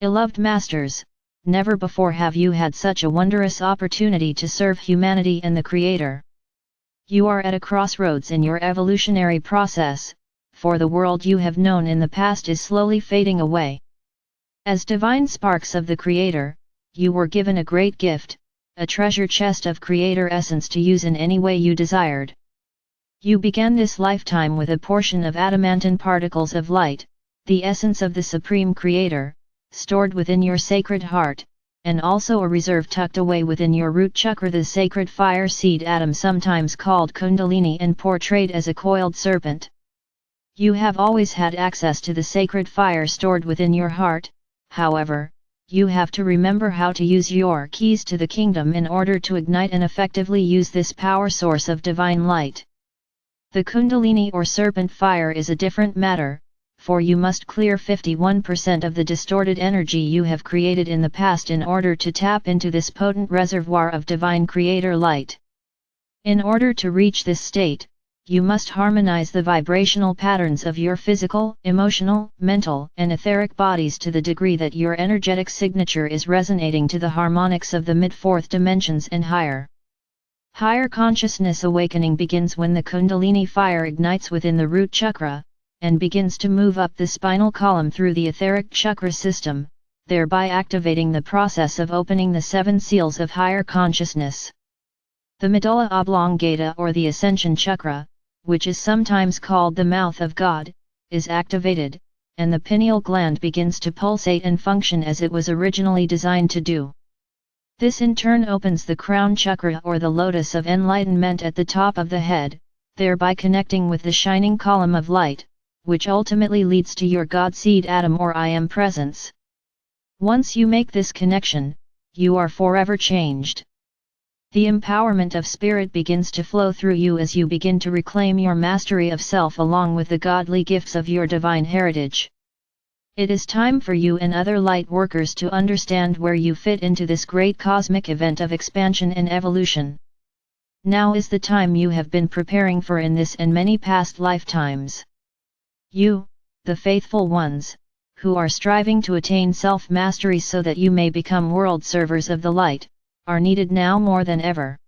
Beloved Masters, never before have you had such a wondrous opportunity to serve humanity and the Creator. You are at a crossroads in your evolutionary process, for the world you have known in the past is slowly fading away. As divine sparks of the Creator, you were given a great gift, a treasure chest of Creator essence to use in any way you desired. You began this lifetime with a portion of adamantine particles of light, the essence of the Supreme Creator, stored within your sacred heart, and also a reserve tucked away within your root chakra, the sacred fire seed atom, sometimes called Kundalini and portrayed as a coiled serpent. You have always had access to the sacred fire stored within your heart. However, you have to remember how to use your keys to the kingdom in order to ignite and effectively use this power source of divine light. The Kundalini or serpent fire is a different matter, for you must clear 51% of the distorted energy you have created in the past in order to tap into this potent reservoir of divine Creator light. In order to reach this state, you must harmonize the vibrational patterns of your physical, emotional, mental, and etheric bodies to the degree that your energetic signature is resonating to the harmonics of the mid-fourth dimensions and higher. Higher consciousness awakening begins when the Kundalini fire ignites within the root chakra, and begins to move up the spinal column through the etheric chakra system, thereby activating the process of opening the 7 seals of higher consciousness. The medulla oblongata or the ascension chakra, which is sometimes called the mouth of God, is activated, and the pineal gland begins to pulsate and function as it was originally designed to do. This in turn opens the crown chakra or the lotus of enlightenment at the top of the head, thereby connecting with the shining column of light, which ultimately leads to your God seed atom or I Am presence. Once you make this connection, you are forever changed. The empowerment of spirit begins to flow through you as you begin to reclaim your mastery of self along with the godly gifts of your divine heritage. It is time for you and other light workers to understand where you fit into this great cosmic event of expansion and evolution. Now is the time you have been preparing for in this and many past lifetimes. You, the faithful ones, who are striving to attain self-mastery so that you may become world servers of the light, are needed now more than ever.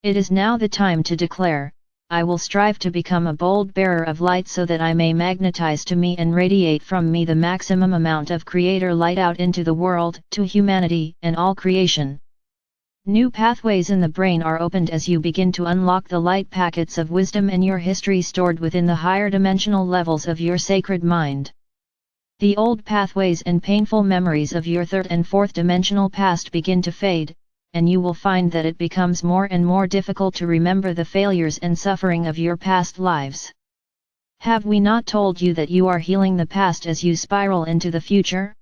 It is now the time to declare, I will strive to become a bold bearer of light so that I may magnetize to me and radiate from me the maximum amount of Creator light out into the world, to humanity and all creation. New pathways in the brain are opened as you begin to unlock the light packets of wisdom and your history stored within the higher dimensional levels of your sacred mind. The old pathways and painful memories of your third and fourth dimensional past begin to fade, and you will find that it becomes more and more difficult to remember the failures and suffering of your past lives. Have we not told you that you are healing the past as you spiral into the future?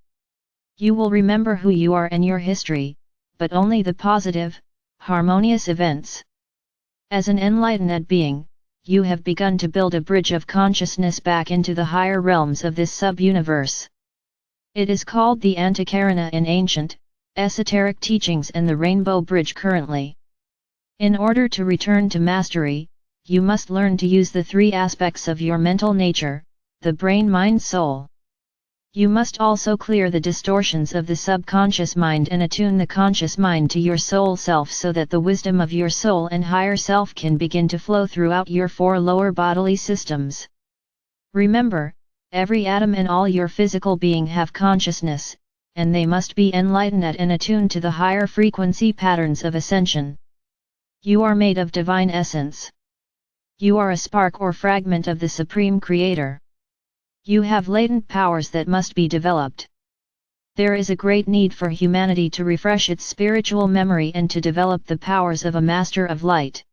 You will remember who you are and your history, but only the positive, harmonious events. As an enlightened being, you have begun to build a bridge of consciousness back into the higher realms of this sub-universe. It is called the Antikarana in ancient, esoteric teachings and the Rainbow Bridge currently. In order to return to mastery, you must learn to use the 3 aspects of your mental nature, the brain, mind, soul. You must also clear the distortions of the subconscious mind and attune the conscious mind to your soul self so that the wisdom of your soul and higher self can begin to flow throughout your 4 lower bodily systems. Remember, every atom and all your physical being have consciousness, and they must be enlightened and attuned to the higher frequency patterns of ascension. You are made of divine essence. You are a spark or fragment of the Supreme Creator. You have latent powers that must be developed. There is a great need for humanity to refresh its spiritual memory and to develop the powers of a Master of Light.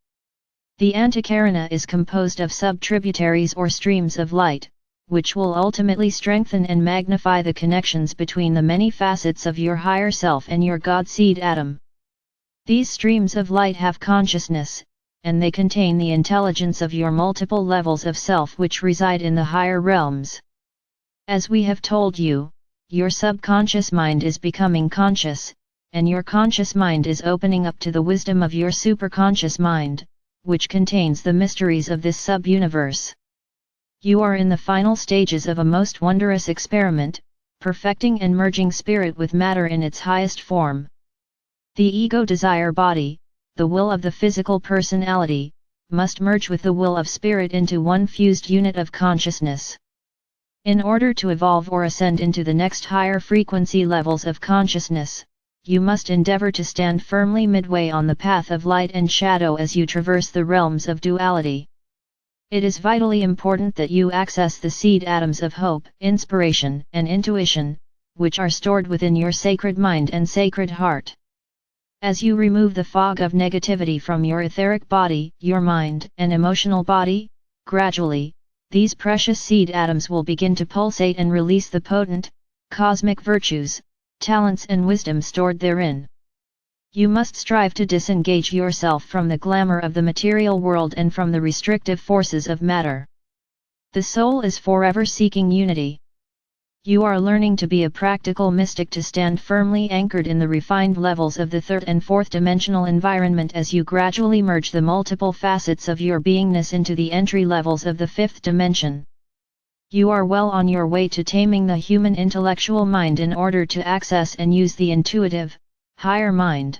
The Antikarana is composed of sub-tributaries or streams of light, which will ultimately strengthen and magnify the connections between the many facets of your higher self and your God seed atom. These streams of light have consciousness, and they contain the intelligence of your multiple levels of self which reside in the higher realms. As we have told you, your subconscious mind is becoming conscious, and your conscious mind is opening up to the wisdom of your superconscious mind, which contains the mysteries of this sub-universe. You are in the final stages of a most wondrous experiment, perfecting and merging spirit with matter in its highest form. The ego desire body, the will of the physical personality, must merge with the will of spirit into one fused unit of consciousness. In order to evolve or ascend into the next higher frequency levels of consciousness, you must endeavor to stand firmly midway on the path of light and shadow as you traverse the realms of duality. It is vitally important that you access the seed atoms of hope, inspiration, and intuition, which are stored within your sacred mind and sacred heart. As you remove the fog of negativity from your etheric body, your mind, and emotional body, gradually, these precious seed atoms will begin to pulsate and release the potent, cosmic virtues, talents and wisdom stored therein. You must strive to disengage yourself from the glamour of the material world and from the restrictive forces of matter. The soul is forever seeking unity. You are learning to be a practical mystic, to stand firmly anchored in the refined levels of the third and fourth dimensional environment as you gradually merge the multiple facets of your beingness into the entry levels of the fifth dimension. You are well on your way to taming the human intellectual mind in order to access and use the intuitive, higher mind.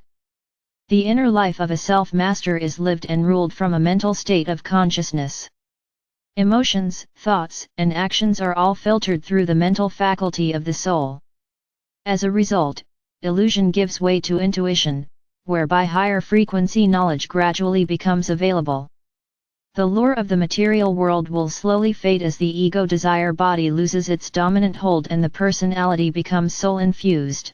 The inner life of a self-master is lived and ruled from a mental state of consciousness. Emotions, thoughts, and actions are all filtered through the mental faculty of the soul. As a result, illusion gives way to intuition, whereby higher frequency knowledge gradually becomes available. The lure of the material world will slowly fade as the ego desire body loses its dominant hold and the personality becomes soul-infused.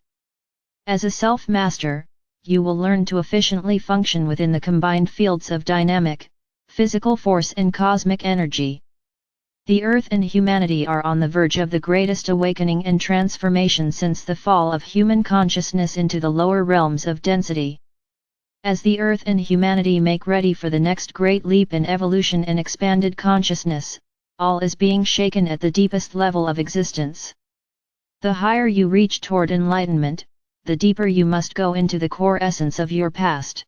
As a self-master, you will learn to efficiently function within the combined fields of dynamic, physical force and cosmic energy. The Earth and humanity are on the verge of the greatest awakening and transformation since the fall of human consciousness into the lower realms of density. As the Earth and humanity make ready for the next great leap in evolution and expanded consciousness, all is being shaken at the deepest level of existence. The higher you reach toward enlightenment, the deeper you must go into the core essence of your past.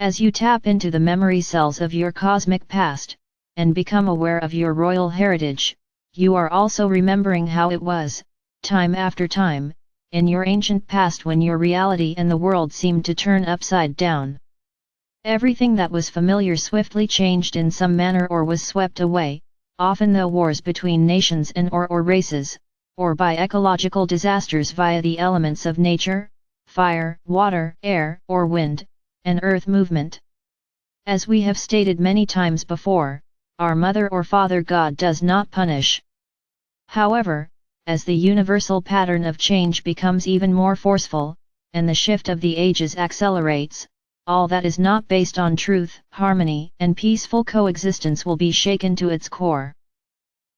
As you tap into the memory cells of your cosmic past, and become aware of your royal heritage, you are also remembering how it was, time after time, in your ancient past when your reality and the world seemed to turn upside down. Everything that was familiar swiftly changed in some manner or was swept away, often through wars between nations and or races, or by ecological disasters via the elements of nature, fire, water, air, or wind, and earth movement. As we have stated many times before, our Mother or Father God does not punish. However, as the universal pattern of change becomes even more forceful, and the shift of the ages accelerates, all that is not based on truth, harmony, and peaceful coexistence will be shaken to its core.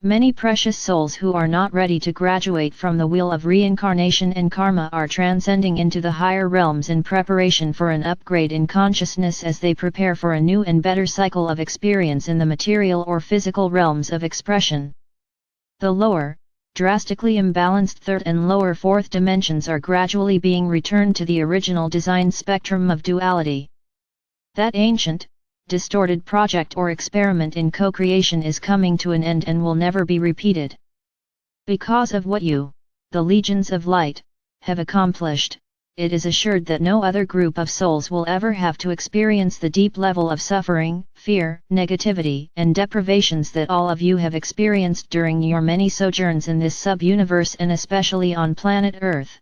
Many precious souls who are not ready to graduate from the wheel of reincarnation and karma are transcending into the higher realms in preparation for an upgrade in consciousness as they prepare for a new and better cycle of experience in the material or physical realms of expression. The lower, drastically imbalanced third and lower fourth dimensions are gradually being returned to the original design spectrum of duality. That ancient, distorted project or experiment in co-creation is coming to an end and will never be repeated. Because of what you, the legions of light, have accomplished, it is assured that no other group of souls will ever have to experience the deep level of suffering, fear, negativity, and deprivations that all of you have experienced during your many sojourns in this sub-universe and especially on planet Earth.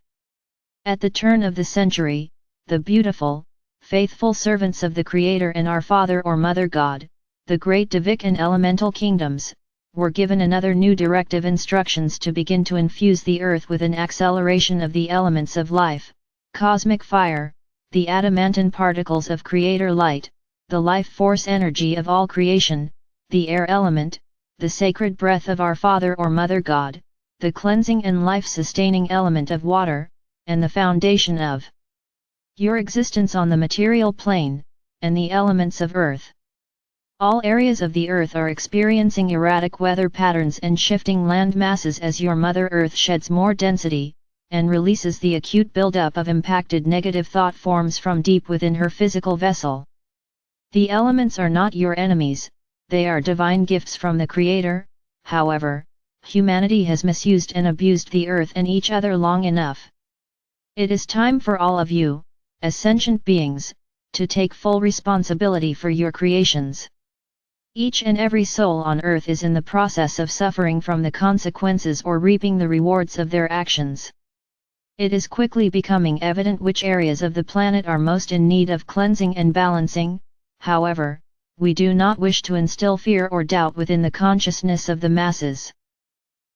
At the turn of the century, the beautiful, faithful servants of the Creator and our Father or Mother God, the great Divic and elemental kingdoms, were given another new directive instructions to begin to infuse the earth with an acceleration of the elements of life, cosmic fire, the adamantine particles of Creator light, the life force energy of all creation, the air element, the sacred breath of our Father or Mother God, the cleansing and life-sustaining element of water, and the foundation of your existence on the material plane, and the elements of earth. All areas of the earth are experiencing erratic weather patterns and shifting land masses as your Mother Earth sheds more density, and releases the acute buildup of impacted negative thought forms from deep within her physical vessel. The elements are not your enemies, they are divine gifts from the Creator. However, humanity has misused and abused the earth and each other long enough. It is time for all of you, as sentient beings, to take full responsibility for your creations. Each and every soul on earth is in the process of suffering from the consequences or reaping the rewards of their actions. It is quickly becoming evident which areas of the planet are most in need of cleansing and balancing. However, we do not wish to instill fear or doubt within the consciousness of the masses.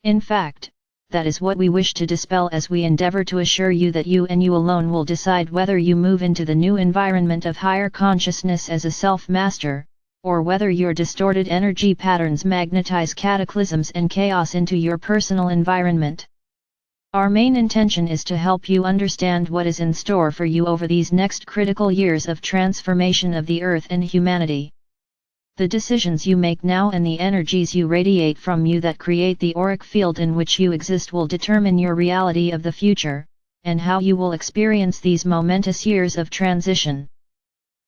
In fact, that is what we wish to dispel as we endeavor to assure you that you and you alone will decide whether you move into the new environment of higher consciousness as a self-master, or whether your distorted energy patterns magnetize cataclysms and chaos into your personal environment. Our main intention is to help you understand what is in store for you over these next critical years of transformation of the earth and humanity. The decisions you make now and the energies you radiate from you that create the auric field in which you exist will determine your reality of the future, and how you will experience these momentous years of transition.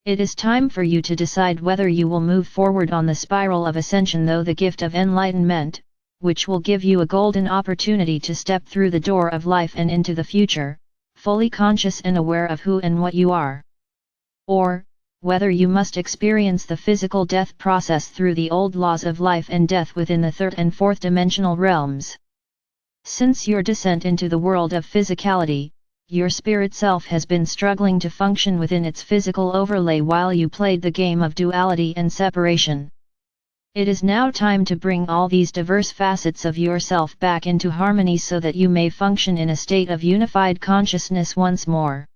It is time for you to decide whether you will move forward on the spiral of ascension through the gift of enlightenment, which will give you a golden opportunity to step through the door of life and into the future, fully conscious and aware of who and what you are. Or, whether you must experience the physical death process through the old laws of life and death within the third and fourth dimensional realms. Since your descent into the world of physicality, your spirit self has been struggling to function within its physical overlay while you played the game of duality and separation. It is now time to bring all these diverse facets of yourself back into harmony so that you may function in a state of unified consciousness once more.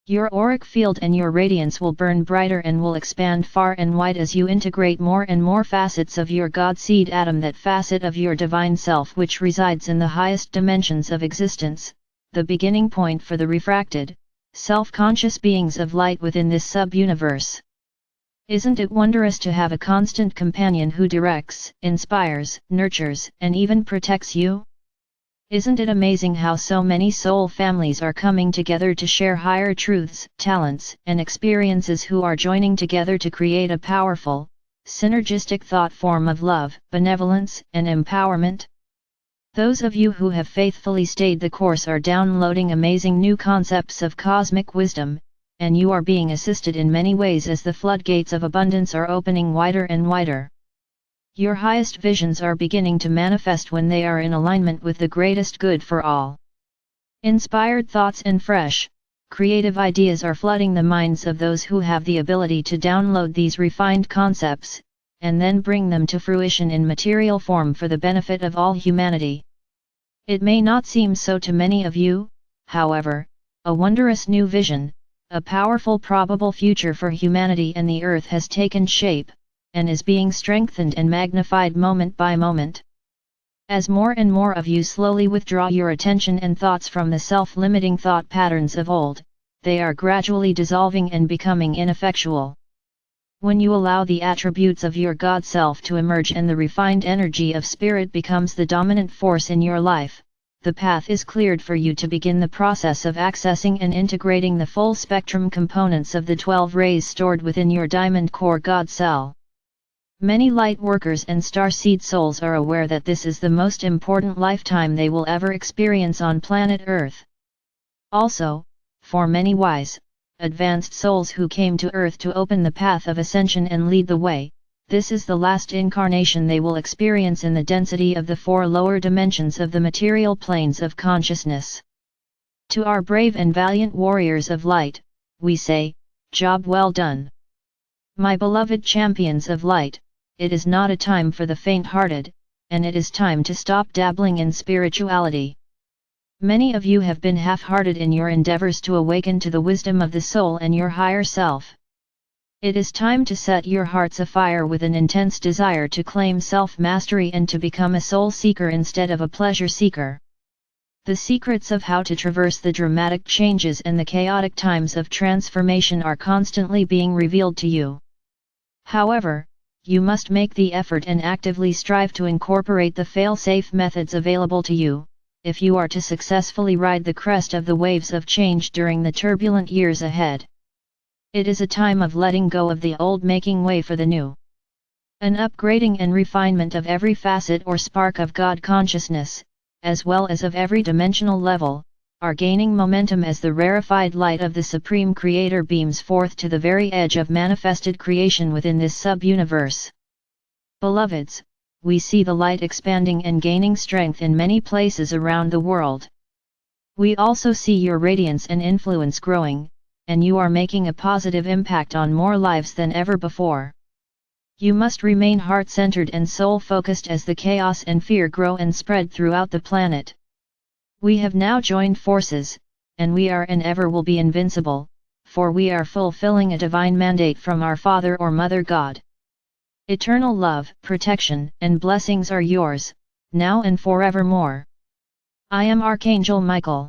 Your auric field and your radiance will burn brighter and will expand far and wide as you integrate more and more facets of your God seed atom, that facet of your divine self which resides in the highest dimensions of existence, the beginning point for the refracted, self-conscious beings of light within this sub-universe. Isn't it wondrous to have a constant companion who directs, inspires, nurtures, and even protects you? Isn't it amazing how so many soul families are coming together to share higher truths, talents, and experiences, who are joining together to create a powerful, synergistic thought form of love, benevolence, and empowerment? Those of you who have faithfully stayed the course are downloading amazing new concepts of cosmic wisdom, and you are being assisted in many ways as the floodgates of abundance are opening wider and wider. Your highest visions are beginning to manifest when they are in alignment with the greatest good for all. Inspired thoughts and fresh, creative ideas are flooding the minds of those who have the ability to download these refined concepts, and then bring them to fruition in material form for the benefit of all humanity. It may not seem so to many of you, however, a wondrous new vision, a powerful probable future for humanity and the earth has taken shape, and is being strengthened and magnified moment by moment. As more and more of you slowly withdraw your attention and thoughts from the self-limiting thought patterns of old, they are gradually dissolving and becoming ineffectual. When you allow the attributes of your God self to emerge and the refined energy of spirit becomes the dominant force in your life, the path is cleared for you to begin the process of accessing and integrating the full spectrum components of the 12 rays stored within your diamond core God cell. Many light workers and starseed souls are aware that this is the most important lifetime they will ever experience on planet Earth. Also, for many wise, advanced souls who came to Earth to open the path of ascension and lead the way, this is the last incarnation they will experience in the density of the 4 lower dimensions of the material planes of consciousness. To our brave and valiant warriors of light, we say, job well done. My beloved champions of light, it is not a time for the faint-hearted, and it is time to stop dabbling in spirituality. Many of you have been half-hearted in your endeavors to awaken to the wisdom of the soul and your higher self. It is time to set your hearts afire with an intense desire to claim self-mastery and to become a soul seeker instead of a pleasure seeker. The secrets of how to traverse the dramatic changes and the chaotic times of transformation are constantly being revealed to you. However, you must make the effort and actively strive to incorporate the fail-safe methods available to you, if you are to successfully ride the crest of the waves of change during the turbulent years ahead. It is a time of letting go of the old, making way for the new. An upgrading and refinement of every facet or spark of God consciousness, as well as of every dimensional level, are gaining momentum as the rarefied light of the Supreme Creator beams forth to the very edge of manifested creation within this sub-universe. Beloveds, we see the light expanding and gaining strength in many places around the world. We also see your radiance and influence growing, and you are making a positive impact on more lives than ever before. You must remain heart-centered and soul-focused as the chaos and fear grow and spread throughout the planet. We have now joined forces, and we are and ever will be invincible, for we are fulfilling a divine mandate from our Father or Mother God. Eternal love, protection, and blessings are yours, now and forevermore. I am Archangel Michael.